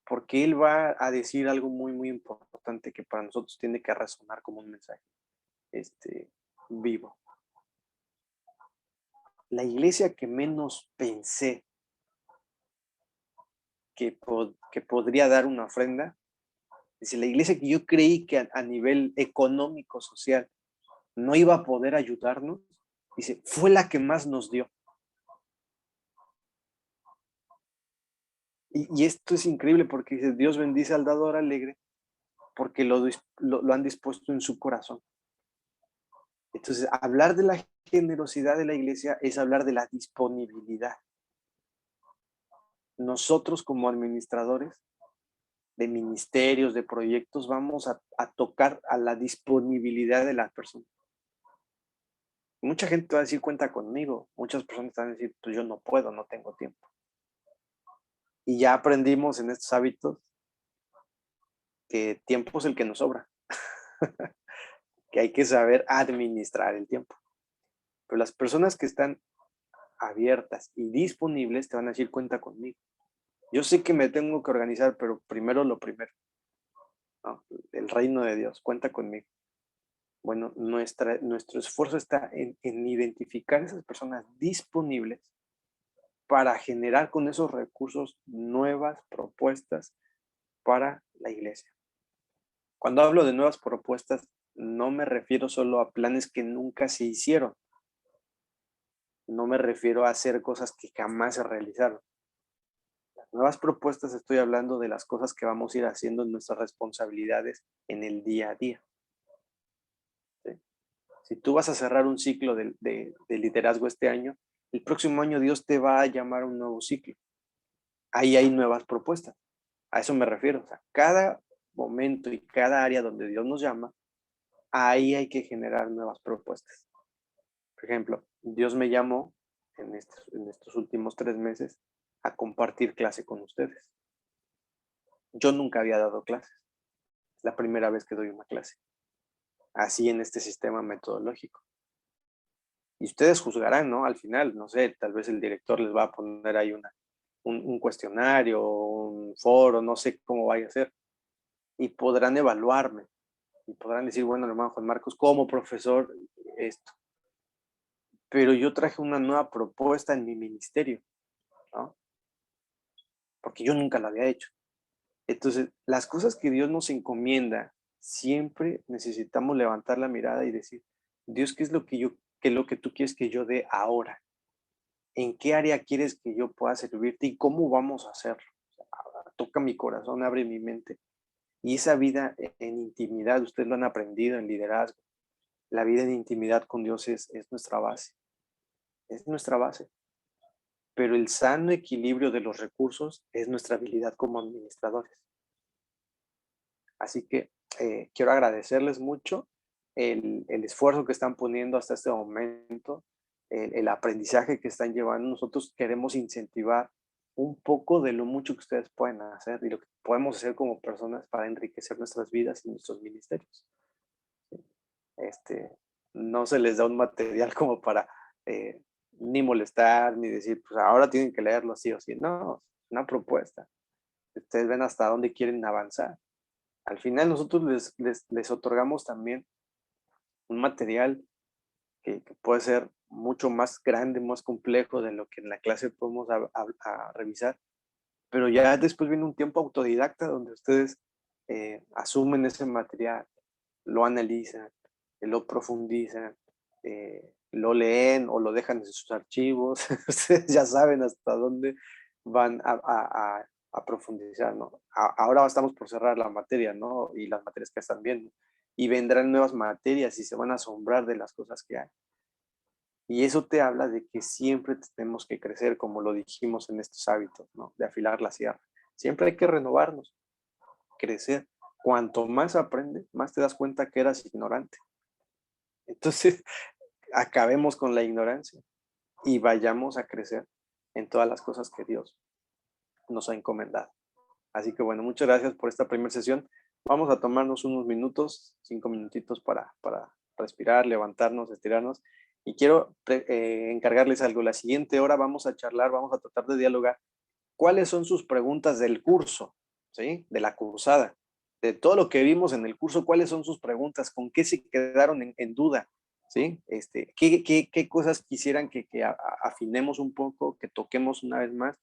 Porque él va a decir algo muy, muy importante que para nosotros tiene que resonar como un mensaje vivo. La iglesia que menos pensé que podría dar una ofrenda, dice, la iglesia que yo creí que a nivel económico, social, no iba a poder ayudarnos, dice, fue la que más nos dio. Y esto es increíble porque dice, Dios bendice al dador alegre porque lo han dispuesto en su corazón. Entonces, hablar de la generosidad de la iglesia es hablar de la disponibilidad. Nosotros como administradores de ministerios, de proyectos, vamos a tocar a la disponibilidad de las personas. Mucha gente va a decir, cuenta conmigo. Muchas personas van a decir, pues yo no puedo, no tengo tiempo. Y ya aprendimos en estos hábitos que tiempo es el que nos sobra. Que hay que saber administrar el tiempo. Pero las personas que están abiertas y disponibles te van a decir, cuenta conmigo. Yo sé que me tengo que organizar, pero primero lo primero, ¿no? El reino de Dios, cuenta conmigo. Bueno, nuestro esfuerzo está en identificar esas personas disponibles para generar con esos recursos nuevas propuestas para la iglesia. Cuando hablo de nuevas propuestas, no me refiero solo a planes que nunca se hicieron. No me refiero a hacer cosas que jamás se realizaron. Las nuevas propuestas, estoy hablando de las cosas que vamos a ir haciendo en nuestras responsabilidades en el día a día. ¿Sí? Si tú vas a cerrar un ciclo de liderazgo este año, el próximo año Dios te va a llamar a un nuevo ciclo. Ahí hay nuevas propuestas. A eso me refiero. O sea, cada momento y cada área donde Dios nos llama, ahí hay que generar nuevas propuestas. Por ejemplo, Dios me llamó en estos últimos 3 meses a compartir clase con ustedes. Yo nunca había dado clases. Es la primera vez que doy una clase. Así en este sistema metodológico. Y ustedes juzgarán, ¿no? Al final, no sé, tal vez el director les va a poner ahí un cuestionario, un foro, no sé cómo vaya a ser. Y podrán evaluarme. Y podrán decir, bueno, hermano Juan Marcos, como profesor, esto. Pero yo traje una nueva propuesta en mi ministerio, ¿no? Porque yo nunca lo había hecho. Entonces, las cosas que Dios nos encomienda, siempre necesitamos levantar la mirada y decir, Dios, ¿qué es lo que tú quieres que yo dé ahora? ¿En qué área quieres que yo pueda servirte y cómo vamos a hacerlo? Toca mi corazón, abre mi mente. Y esa vida en intimidad, ustedes lo han aprendido en liderazgo, la vida en intimidad con Dios es nuestra base. Es nuestra base. Pero el sano equilibrio de los recursos es nuestra habilidad como administradores. Así que quiero agradecerles mucho el esfuerzo que están poniendo hasta este momento, el aprendizaje que están llevando. Nosotros queremos incentivar un poco de lo mucho que ustedes pueden hacer y lo que podemos hacer como personas para enriquecer nuestras vidas y nuestros ministerios. No se les da un material como para ni molestar, ni decir, pues ahora tienen que leerlo así o así. No, es una propuesta. Ustedes ven hasta dónde quieren avanzar. Al final nosotros les otorgamos también un material que puede ser mucho más grande, más complejo de lo que en la clase podemos a revisar, pero ya después viene un tiempo autodidacta donde ustedes asumen ese material, lo analizan, lo profundizan, lo leen o lo dejan en sus archivos. Ustedes ya saben hasta dónde van a a profundizar, ¿no? Ahora estamos por cerrar la materia, ¿no? Y las materias que están viendo. Y vendrán nuevas materias y se van a asombrar de las cosas que hay. Y eso te habla de que siempre tenemos que crecer, como lo dijimos en estos hábitos, ¿no? De afilar la sierra. Siempre hay que renovarnos, crecer. Cuanto más aprendes, más te das cuenta que eras ignorante. Entonces, acabemos con la ignorancia y vayamos a crecer en todas las cosas que Dios nos ha encomendado. Así que bueno, muchas gracias por esta primera sesión. Vamos a tomarnos unos minutos, 5 minutitos para respirar, levantarnos, estirarnos. Y quiero encargarles algo. La siguiente hora vamos a charlar, vamos a tratar de dialogar. ¿Cuáles son sus preguntas del curso? ¿Sí? De la cursada. De todo lo que vimos en el curso, ¿cuáles son sus preguntas? ¿Con qué se quedaron en duda? ¿Sí? ¿Qué cosas quisieran que afinemos un poco, que toquemos una vez más?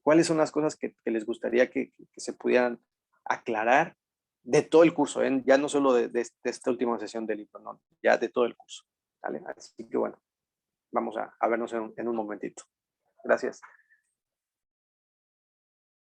¿Cuáles son las cosas que les gustaría que se pudieran aclarar de todo el curso? Ya no solo de esta última sesión del libro, no, ya de todo el curso. ¿Vale? Así que bueno, vamos a vernos en un momentito. Gracias.